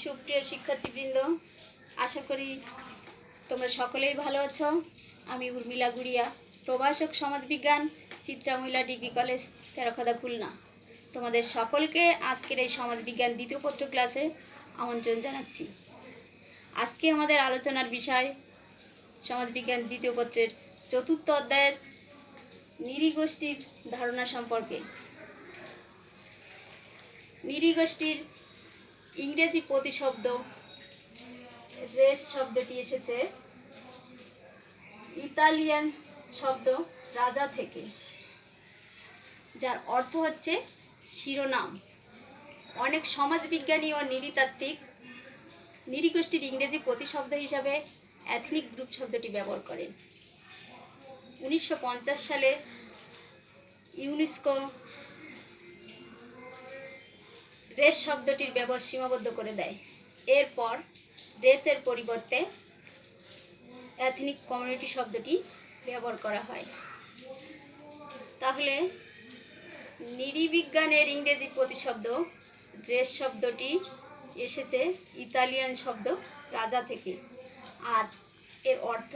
সুপ্রিয় শিক্ষার্থীবৃন্দ, আশা করি তোমরা সকলেই ভালো আছো। আমি উর্মিলা গুড়িয়া, প্রভাষক সমাজবিজ্ঞান, চিত্রা মহিলা ডিগ্রি কলেজ, তেরোখাদা, খুলনা। তোমাদের সকলকে আজকের এই সমাজবিজ্ঞান দ্বিতীয় পত্র ক্লাসে আমন্ত্রণ জানাচ্ছি। আজকে আমাদের আলোচনার বিষয় সমাজবিজ্ঞান দ্বিতীয় পত্রের চতুর্থ অধ্যায়ের নৃগোষ্ঠীর ধারণা সম্পর্কে। নৃগোষ্ঠীর ইংরেজি প্রতিশব্দ রেস শব্দটি এসেছে ইতালিয়ান শব্দ রাজা থেকে, যার অর্থ হচ্ছে শিরোনাম। অনেক সমাজবিজ্ঞানী ও নৃতাত্ত্বিক নৃগোষ্ঠীর ইংরেজি প্রতিশব্দ হিসাবে এথনিক গ্রুপ শব্দটি ব্যবহার করেন। 1950 সালে ইউনেস্কো রেস শব্দটির ব্যবহার সীমাবদ্ধ করে দেয়। এরপর রেসের পরিবর্তে এথনিক কমিউনিটি শব্দটি ব্যবহার করা হয়। তাহলে নৃবিজ্ঞানের ইংরেজি প্রতিশব্দ রেস শব্দটি এসেছে ইতালিয়ান শব্দ রাজা থেকে, আর এর অর্থ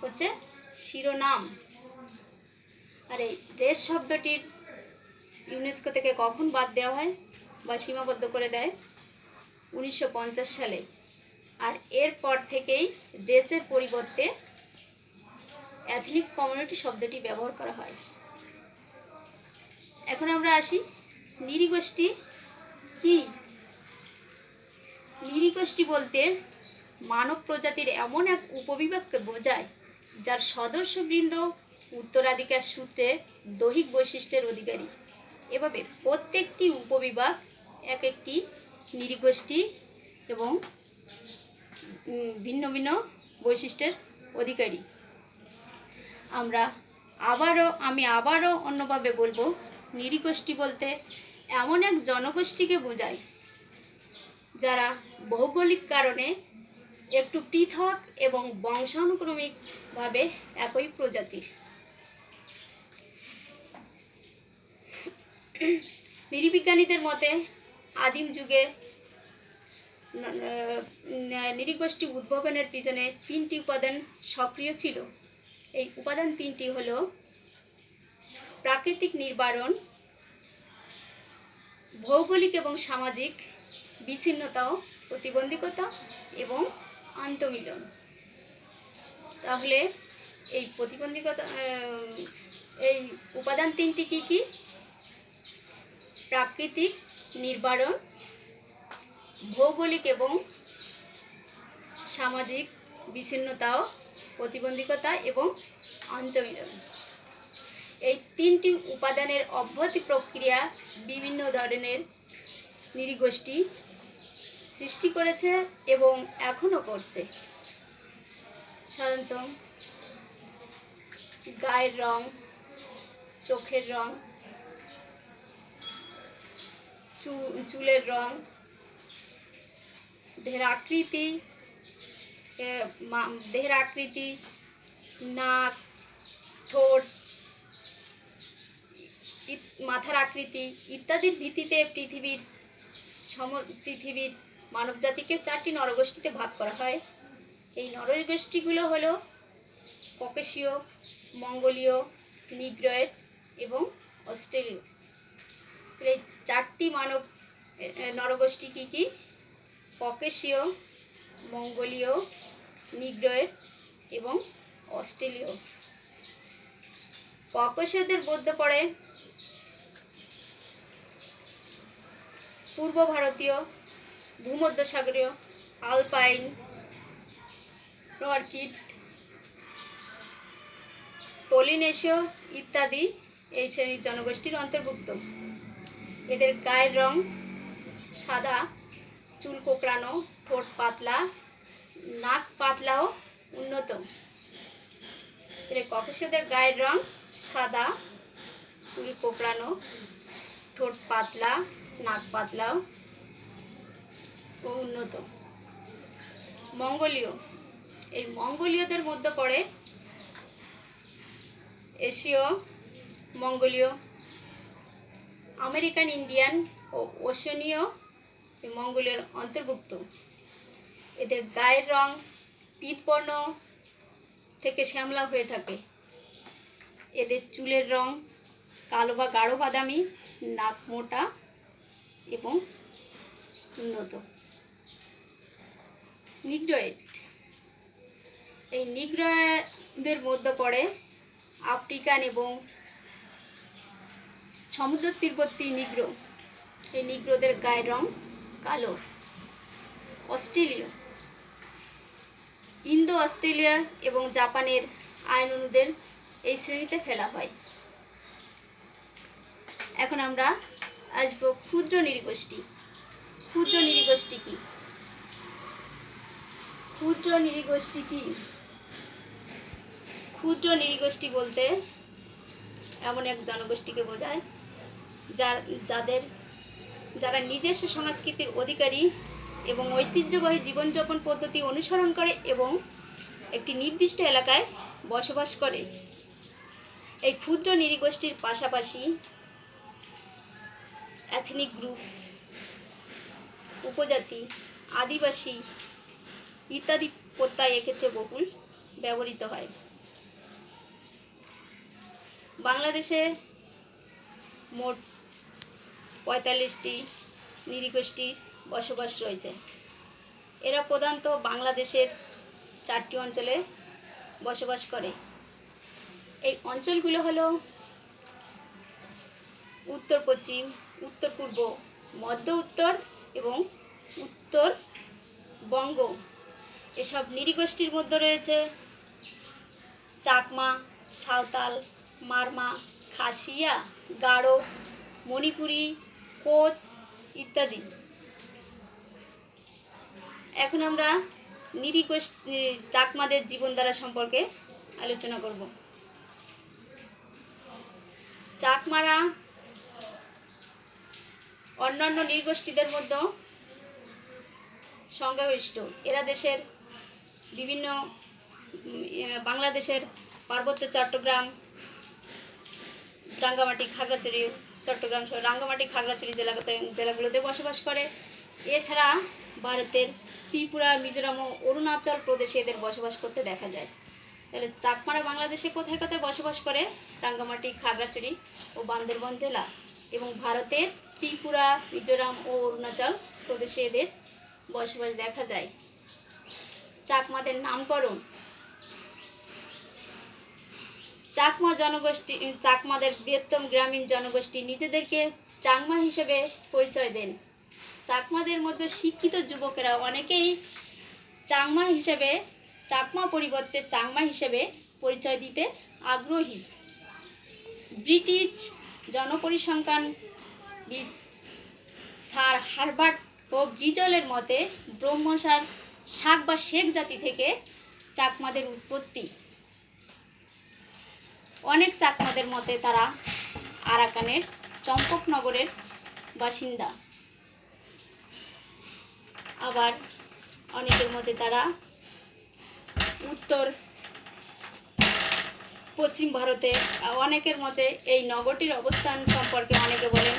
হচ্ছে শিরোনাম। আর এই রেস শব্দটির ইউনেস্কো থেকে কখন বাদ দেওয়া হয় বা সীমাবদ্ধ করে দেয়? 1950 সালে। আর এরপর থেকেই রেসের পরিবর্তে এথনিক কমিউনিটি শব্দটি ব্যবহার করা হয়। এখন আমরা আসি নৃগোষ্ঠী কি। নৃগোষ্ঠী বলতে মানব প্রজাতির এমন এক উপবিভাগকে বোঝায় যার সদস্যবৃন্দ উত্তরাধিকার সূত্রে দৈহিক বৈশিষ্ট্যের অধিকারী। এভাবে প্রত্যেকটি উপবিভাগ এক একটি নৃগোষ্ঠী এবং ভিন্ন ভিন্ন বৈশিষ্ট্যের অধিকারী। আমি আবারও অন্যভাবে বলবো, নৃগোষ্ঠী বলতে এমন এক জনগোষ্ঠীকে বোঝায় যারা ভৌগোলিক কারণে একটু পৃথক এবং বংশানুক্রমিকভাবে একই প্রজাতির। নৃবিজ্ঞানীদের মতে আদিম যুগে নৃগোষ্ঠী উদ্ভাবনের পিছনে তিনটি উপাদান সক্রিয় ছিল। এই উপাদান তিনটি হলো প্রাকৃতিক নির্বারণ, ভৌগোলিক এবং সামাজিক বিচ্ছিন্নতা ও প্রতিবন্ধকতা এবং আন্তঃমিলন। তাহলে এই এই উপাদান তিনটি কি কি? প্রাকৃতিক নির্বারণ, ভৌগোলিক এবং সামাজিক বিচ্ছিন্নতা ও প্রতিবন্ধকতা এবং আন্তঃমিলন। এই তিনটি উপাদানের অব্যাহতি প্রক্রিয়া বিভিন্ন ধরনের নৃগোষ্ঠী সৃষ্টি করেছে এবং এখনও করছে। সাধারণত গায়ের রং, চোখের রং, চুলের রং, দেহের আকৃতি, নাক, ঠোঁট, মাথার আকৃতি ইত্যাদির ভিত্তিতে পৃথিবীর মানবজাতিকে 4টি নরগোষ্ঠীতে ভাগ করা হয়। এই নরগোষ্ঠীগুলো হলো ককেশীয়, মঙ্গোলীয়, নিগ্রয়েড এবং অস্ট্রেলীয়। এই 4টি নরগোষ্ঠী কি কি? ককেশীয়, মঙ্গোলীয়, নিগ্রয়েড এবং অস্ট্রেলীয়। ককেশীয়দের মধ্যে পড়ে পূর্ব ভারতীয়, ভূমধ্যসাগরীয়, আলপাইন, নর্ডিক, পলিনেশীয় ইত্যাদি এই শ্রেণীর জনগোষ্ঠীর অন্তর্ভুক্ত। এদের গায়ের রং সাদা, চুল কোঁকড়ানো, ঠোঁট পাতলা, নাক পাতলা ও উন্নত। ককেশীয়দের গায়ের রং সাদা, চুল কোঁকড়ানো, ঠোঁট পাতলা, নাক পাতলা ও উন্নত। এই মঙ্গোলীয়দের মধ্যে পড়ে এশীয় মঙ্গোলীয়, আমেরিকান ইন্ডিয়ান ও ওশেনীয় মঙ্গোলীয় অন্তর্ভুক্ত। এদের গায়ের রং পীতবর্ণ থেকে শ্যামলা হয়ে থাকে। এদের চুলের রং কালো বা গাঢ় বাদামি, নাক মোটা এবং উন্নত। নিগ্রয়েড, এই নিগ্রয়দের মধ্যে পড়ে আফ্রিকান এবং সমুদ্র তীরবর্তী নিগ্রো। এই নিগ্রোদের গায়ের রং কালো। অস্ট্রেলীয়, ইন্দো অস্ট্রেলিয়া এবং জাপানের আইনুদের এই শ্রেণীতে ফেলা হয়। এখন আমরা আসবো ক্ষুদ্র নৃগোষ্ঠী। ক্ষুদ্র নৃগোষ্ঠী কি? ক্ষুদ্র নৃগোষ্ঠী কি? ক্ষুদ্র নৃগোষ্ঠী বলতে এমন এক জনগোষ্ঠীকে বোঝায় যারা নিজস্ব সংস্কৃতির অধিকারী এবং ঐতিহ্যবাহী জীবনযাপন পদ্ধতি অনুসরণ করে এবং একটি নির্দিষ্ট এলাকায় বসবাস করে। এই ক্ষুদ্র নৃগোষ্ঠীর পাশাপাশি এথনিক গ্রুপ, উপজাতি, আদিবাসী ইত্যাদি প্রত্যয় এক্ষেত্রে বহুল ব্যবহৃত হয়। বাংলাদেশে মোট 45টি নৃগোষ্ঠীর বসবাস রয়েছে। এরা প্রধানত বাংলাদেশের 4টি অঞ্চলে বসবাস করে। এই অঞ্চলগুলো হলো উত্তর পশ্চিম, উত্তর পূর্ব, মধ্য উত্তর এবং উত্তরবঙ্গ। এসব নৃগোষ্ঠীর মধ্যে রয়েছে চাকমা, সাঁওতাল, মারমা, খাসিয়া, গারো, মণিপুরি, কোচ ইত্যাদি। এখন আমরা নৃগোষ্ঠী চাকমাদের জীবনধারা সম্পর্কে আলোচনা করব। চাকমারা অন্যান্য নৃগোষ্ঠীদের মধ্যে সংখ্যাগরিষ্ঠ। এরা দেশের বিভিন্ন বাংলাদেশের পার্বত্য চট্টগ্রাম, রাঙ্গামাটি, খাগড়াছড়ি, চট্টগ্রাম সহ রাঙ্গামাটি, খাগড়াছড়ি জেলাগুলোতে বসবাস করে। এছাড়া ভারতের ত্রিপুরা, মিজোরাম ও অরুণাচল প্রদেশে এদের বসবাস করতে দেখা যায়। তাহলে চাকমারা বাংলাদেশে কোথায় কোথায় বসবাস করে? রাঙ্গামাটি, খাগড়াছড়ি ও বান্দরবান জেলা, এবং ভারতের ত্রিপুরা, মিজোরাম ও অরুণাচল প্রদেশে এদের বসবাস দেখা যায়। চাকমাদের নামকরণ। চাকমা জনগোষ্ঠী, চাকমাদের বৃহত্তম গ্রামীণ জনগোষ্ঠী নিজেদেরকে চাকমা হিসেবে পরিচয় দেন। চাকমাদের মধ্যে শিক্ষিত যুবকেরা অনেকেই চাকমা পরিবর্তে চাংমা হিসেবে পরিচয় দিতে আগ্রহী। ব্রিটিশ জনপরিসংখ্যানবিদ স্যার হার্বার্ট ও ব্রিজলের মতে ব্রহ্মসার শাক বা শেখ জাতি থেকে চাকমাদের উৎপত্তি। অনেক চাকমাদের মতে তারা আরাকানের চম্পকনগরের বাসিন্দা। আবার অনেকের মতে তারা উত্তর পশ্চিম ভারতে। অনেকের মতে এই নগরটির অবস্থান সম্পর্কে অনেকে বলেন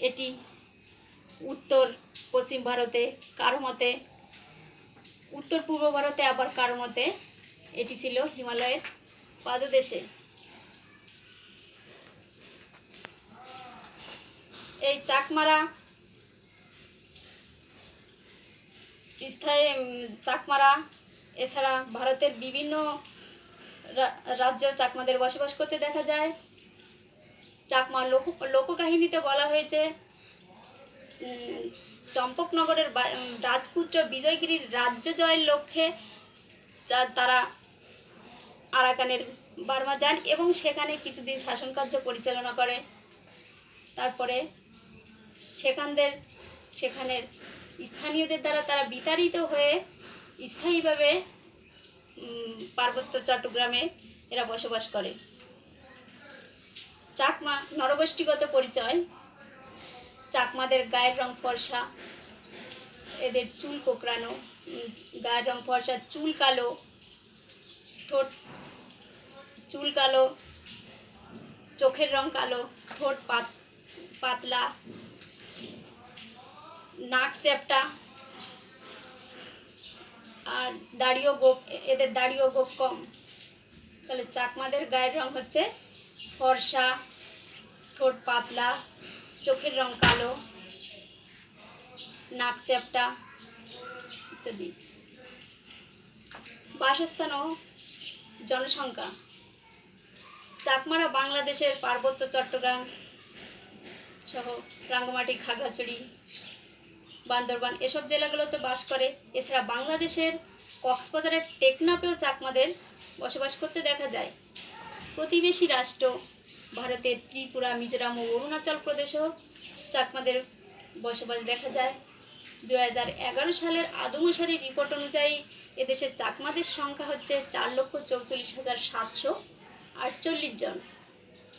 এটি উত্তর পশ্চিম ভারতে, কারো মতে উত্তর পূর্ব ভারতে, আবার কারো মতে এটি ছিল হিমালয়ের পাদদেশে। এই চাকমারা এছাড়া ভারতের বিভিন্ন রাজ্যে চাকমাদের বসবাস করতে দেখা যায়। চাকমা লোককাহিনীতে বলা হয়েছে চম্পকনগরের রাজপুত্র বিজয়গিরির রাজ্য জয়ের লক্ষ্যে তারা আরাকানের বার্মা যান এবং সেখানে কিছুদিন শাসনকার্য পরিচালনা করে। তারপরে সেখানের স্থানীয়দের দ্বারা তারা বিতাড়িত হয়ে স্থায়ীভাবে পার্বত্য চট্টগ্রামে এরা বসবাস করে। চাকমা নরগোষ্ঠীগত পরিচয়। চাকমাদের গায়ের রং ফর্সা, এদের চুল কোঁকড়ানো, গায়ের রং ফর্সা, চুল কালো, চুল কালো, চোখের রং কালো, ঠোঁট পাতলা, নাক চ্যাপ্টা, আর দাড়িও গোপ, এদের দাড়িও গোপ কম। তাহলে চাকমাদের গায়ের রং হচ্ছে ফর্সা, ঠোঁট পাতলা, চোখের রং কালো, নাক চ্যাপ্টা ইত্যাদি। বাসস্থান ও জনসংখ্যা। চাকমারা বাংলাদেশের পার্বত্য চট্টগ্রাম সহ রাঙ্গামাটি, খাগড়াছড়ি, বান্দরবান এসব জেলাগুলোতে বাস করে। এছাড়া বাংলাদেশের কক্সবাজারের টেকনাফেও চাকমাদের বসবাস করতে দেখা যায়। প্রতিবেশী রাষ্ট্র ভারতের ত্রিপুরা, মিজোরাম ও অরুণাচল প্রদেশেও চাকমাদের বসবাস দেখা যায়। 2011 সালের আদমশুমারি রিপোর্ট অনুযায়ী এদেশের চাকমাদের সংখ্যা হচ্ছে 4,44,748 জন।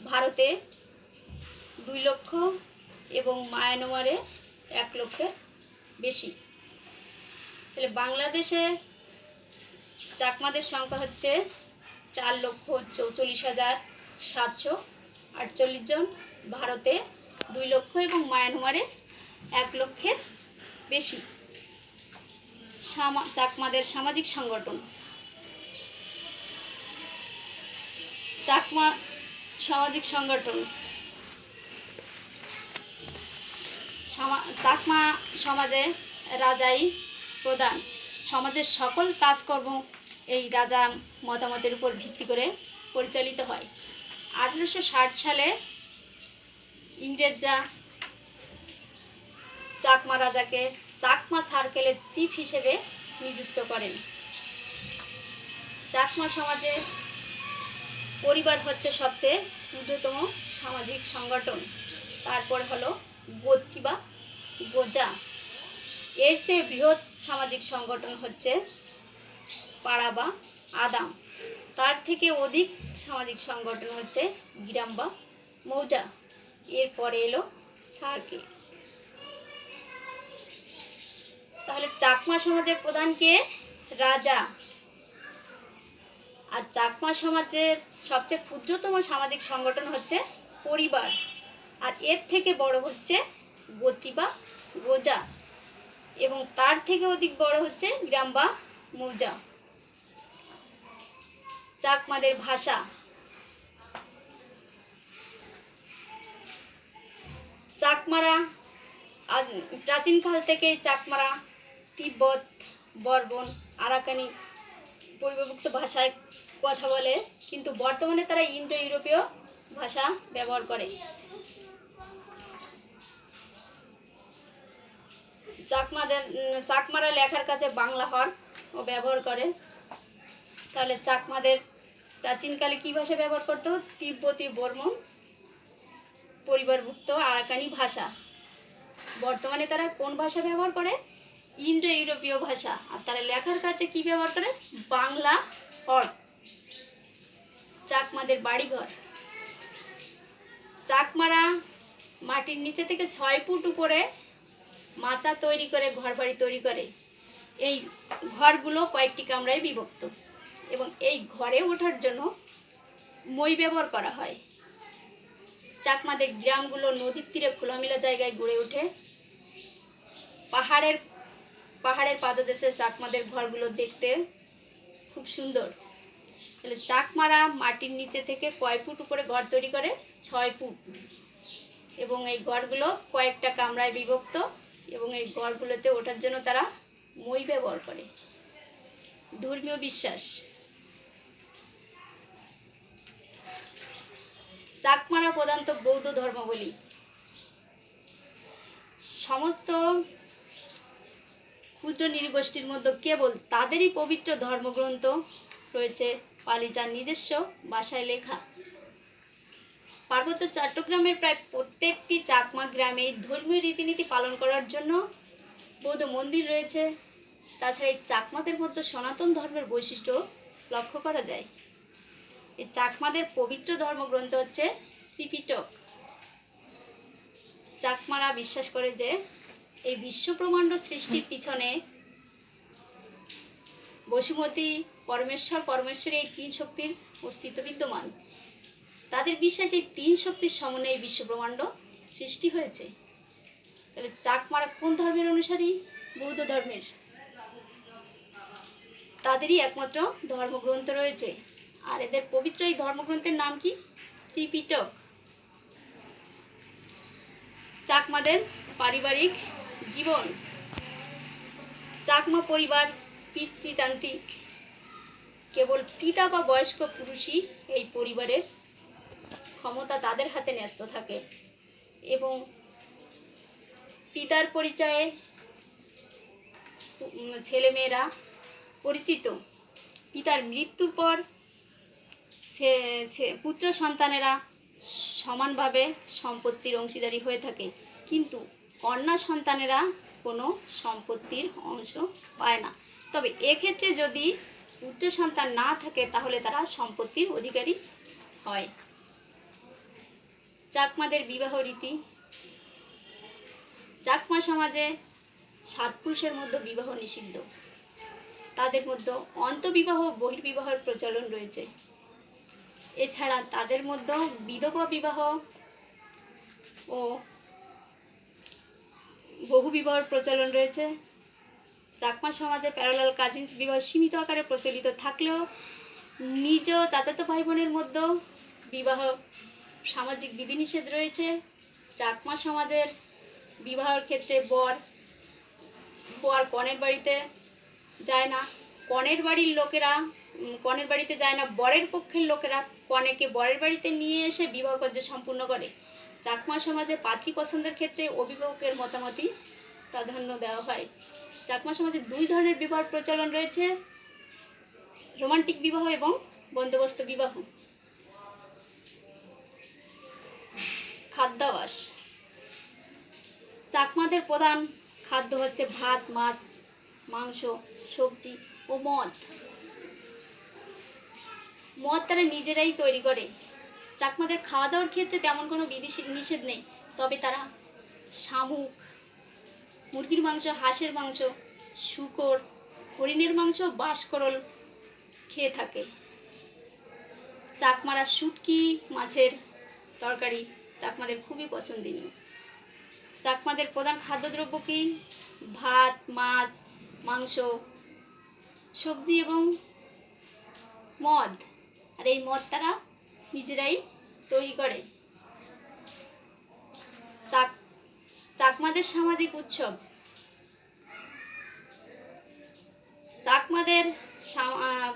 ভারতে 2 লক্ষ এবং মায়ানমারে 1 লক্ষের বেশি। তাহলে বাংলাদেশে চাকমাদের সংখ্যা হচ্ছে 4,44,748 জন, ভারতে 2 লক্ষ এবং মায়ানমারে 1 লক্ষের বেশি। চাকমাদের সামাজিক সংগঠন। চাকমা সামাজিক সংগঠন। চাকমা সমাজে রাজাই প্রধান। সমাজের সকল কাজকর্ম এই রাজা মতামতের উপর ভিত্তি করে পরিচালিত হয়। 1860 সালে ইংরেজরা চাকমা রাজাকে চাকমা সার্কেলের চিফ হিসেবে নিযুক্ত করেন। চাকমা সমাজে পরিবার হচ্ছে সবচেয়ে ঊর্ধ্বতম সামাজিক সংগঠন। তারপর হলো গোত্রী বা গোজা। এর চেয়ে বৃহৎ সামাজিক সংগঠন হচ্ছে পাড়া বা আদাম। তার থেকে অধিক সামাজিক সংগঠন হচ্ছে গ্রাম বা মৌজা। এরপরে এলো সার্কেল। তাহলে চাকমা সমাজের প্রধান কে? রাজা। আর চাকমা সমাজের সবচেয়ে ক্ষুদ্রতম সামাজিক সংগঠন হচ্ছে পরিবার, আর এর থেকে বড় হচ্ছে গোত্রী বা গোজা, এবং তার থেকে অধিক বড় হচ্ছে গ্রাম বা মৌজা। চাকমাদের ভাষা। চাকমারা প্রাচীনকাল থেকে চাকমারা তিব্বত, বর্বন, আরাকানি পূর্বভুক্ত ভাষায় কথা বলে, কিন্তু বর্তমানে তারা ইন্দো ইউরোপীয় ভাষা ব্যবহার করে। চাকমারা লেখার কাজে বাংলা হর্ন ও ব্যবহার করে। তাহলে চাকমাদের প্রাচীনকালে কী ভাষা ব্যবহার করতো? তিব্বতী, বর্মন পরিবারভুক্ত আরাকানি ভাষা। বর্তমানে তারা কোন ভাষা ব্যবহার করে? ইন্দো ইউরোপীয় ভাষা। আর তারা লেখার কাজে কি ব্যবহার করে? বাংলা হর্ন। চাকমাদের বাড়িঘর। চাকমারা মাটির নিচে থেকে 6 ফুট উপরে মাচা তৈরি করে ঘরবাড়ি তৈরি করে। এই ঘরগুলো কয়েকটি কামরায় বিভক্ত, এবং এই ঘরে ওঠার জন্য মই ব্যবহার করা হয়। চাকমাদের গ্রামগুলো নদীর তীরে খোলামেলা জায়গায় গড়ে ওঠে। পাহাড়ের পাদদেশে চাকমাদের ঘরগুলো দেখতে খুব সুন্দর। তাহলে চাকমারা মাটির নিচে থেকে কয় ফুট উপরে ঘর তৈরি করে? 6 ফুট, এবং এই ঘরগুলো কয়েকটা কামরায় বিভক্ত, এবং এই ঘরগুলোতে ওঠার জন্য তারা মই ব্যবহার করে। ধর্মীয় বিশ্বাস। চাকমারা প্রধানত বৌদ্ধ ধর্মাবলম্বী। সমস্ত ক্ষুদ্র নৃগোষ্ঠীর মধ্যে কেবল তাদেরই পবিত্র ধর্মগ্রন্থ রয়েছে পালি, যার নিজস্ব ভাষায় লেখা। পার্বত্য চট্টগ্রামের প্রায় প্রত্যেকটি চাকমা গ্রামে ধর্মীয় রীতিনীতি পালন করার জন্য বৌদ্ধ মন্দির রয়েছে। তাছাড়া এই চাকমাদের মধ্যে সনাতন ধর্মের বৈশিষ্ট্য লক্ষ্য করা যায়। এই চাকমাদের পবিত্র ধর্মগ্রন্থ হচ্ছে ত্রিপিটক। চাকমারা বিশ্বাস করে যে এই বিশ্বব্রহ্মাণ্ড সৃষ্টির পিছনে বসুমতী, পরমেশ্বরী এই 3 শক্তির অস্তিত্ব বিদ্যমান। তাদের বিশ্বাস এই 3 শক্তির সমন্বয়ে বিশ্বব্রহ্মাণ্ড সৃষ্টি হয়েছে। তাহলে চাকমারা কোন ধর্মের অনুসারী? বৌদ্ধ ধর্মের। তাদেরই একমাত্র ধর্মগ্রন্থ রয়েছে, আর এদের পবিত্র এই ধর্মগ্রন্থের নাম কি? ত্রিপিটক। চাকমাদের পারিবারিক জীবন। চাকমা পরিবার পিতৃতান্ত্রিক। কেবল পিতা বা বয়স্ক পুরুষই এই পরিবারের ক্ষমতা তাদের হাতে ন্যস্ত থাকে, এবং পিতার পরিচয়ে ছেলেমেয়েরা পরিচিত। পিতার মৃত্যুর পর পুত্র সন্তানেরা সমানভাবে সম্পত্তির অংশীদারি হয়ে থাকে, কিন্তু কন্যা সন্তানেরা কোনো সম্পত্তির অংশ পায় না। তবে এক্ষেত্রে যদি পুত্র সন্তান না থাকে তাহলে তারা সম্পত্তির অধিকারী হয়। চাকমাদের বিবাহ রীতি। চাকমা সমাজে 7 পুরুষের মধ্যে বিবাহ নিষিদ্ধ। তাদের মধ্যে অন্তঃবিবাহ বহির্বিবাহের প্রচলন রয়েছে। এছাড়া তাদের মধ্যে বিধবা বিবাহ ও বহু বিবাহের প্রচলন রয়েছে। চাকমা সমাজে প্যারালাল কাজিনস বিবাহ সীমিত আকারে প্রচলিত থাকলেও নিজ চাচাতো ভাই বোনের মধ্যে বিবাহ সামাজিক বিধিনিষেধ রয়েছে। চাকমা সমাজের বিবাহের ক্ষেত্রে বর কনের বাড়িতে যায় না, কনের বাড়ির লোকেরা কনের বাড়িতে যায় না, বরের পক্ষের লোকেরা কনেকে বরের বাড়িতে নিয়ে এসে বিবাহ কার্য সম্পূর্ণ করে। চাকমা সমাজে পাত্রী পছন্দের ক্ষেত্রে অভিভাবকের মতামতই প্রাধান্য দেওয়া হয়। চাকমা সমাজে 2 ধরনের বিবাহ প্রচলন রয়েছে: রোমান্টিক বিবাহ এবং বন্দোবস্ত বিবাহ। খাদ্যাভ্যাস। চাকমাদের প্রধান খাদ্য হচ্ছে ভাত, মাছ, মাংস, সবজি ও মদ। মদ তারা নিজেরাই তৈরি করে। চাকমাদের খাওয়া দাওয়ার ক্ষেত্রে তেমন কোনো বিধি নিষেধ নেই, তবে তারা শামুক, মুরগির মাংস, হাঁসের মাংস, শূকর, হরিণের মাংস, বাঁশকরল খেয়ে থাকে। চাকমারা শুটকি মাছের তরকারি চাকমাদের খুবই পছন্দনীয়। চাকমাদের প্রধান খাদ্যদ্রব্য কি? ভাত, মাছ, মাংস, সবজি এবং মদ, আর এই মদ তারা নিজেরাই তৈরি করে। চাকমাদের সামাজিক উৎসব। চাকমাদের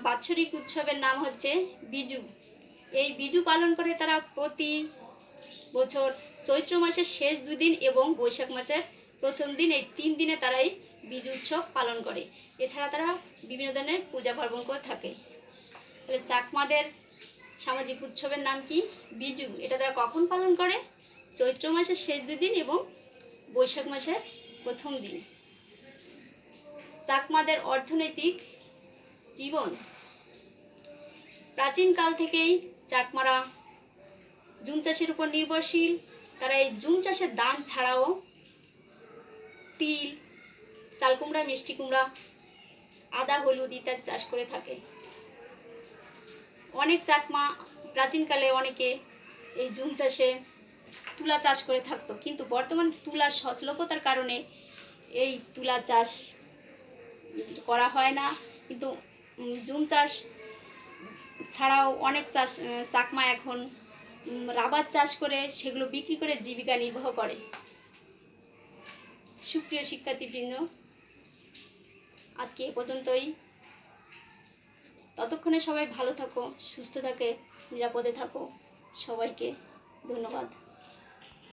বাৎসরিক উৎসবের নাম হচ্ছে বিজু। এই বিজু পালন করে তারা প্রতি বছর চৈত্র মাসের শেষ 2 দিন এবং বৈশাখ মাসের প্রথম দিন, এই 3 দিনে তারা এই বিজু উৎসব পালন করে। এছাড়া তারা বিভিন্ন ধরনের পূজা পার্বণ করে থাকে। তাহলে চাকমাদের সামাজিক উৎসবের নাম কি? বিজু। এটা তারা কখন পালন করে? চৈত্র মাসের শেষ 2 দিন এবং বৈশাখ মাসের প্রথম দিন। চাকমাদের অর্থনৈতিক জীবন। প্রাচীনকাল থেকেই চাকমারা জুম চাষের উপর নির্ভরশীল। তারা এই জুম চাষের ধান ছাড়াও তিল, চাল কুমড়া, মিষ্টি কুমড়া, আদা, হলুদ ইত্যাদি চাষ করে থাকে। অনেক চাকমা প্রাচীনকালে অনেকে এই জুম চাষে তুলা চাষ করে থাকতো, কিন্তু বর্তমান তুলার সহজলভ্যতার কারণে এই তুলা চাষ করা হয় না। কিন্তু জুম চাষ ছাড়াও অনেক চাকমা এখন রাবার চাষ করে সেগুলো বিক্রি করে জীবিকা নির্বাহ করে। সুপ্রিয় শিক্ষার্থীবৃন্দ, আজকে এ পর্যন্তই। ততক্ষণে সবাই ভালো থাকো, সুস্থ থাকে, নিরাপদে থাকো। সবাইকে ধন্যবাদ।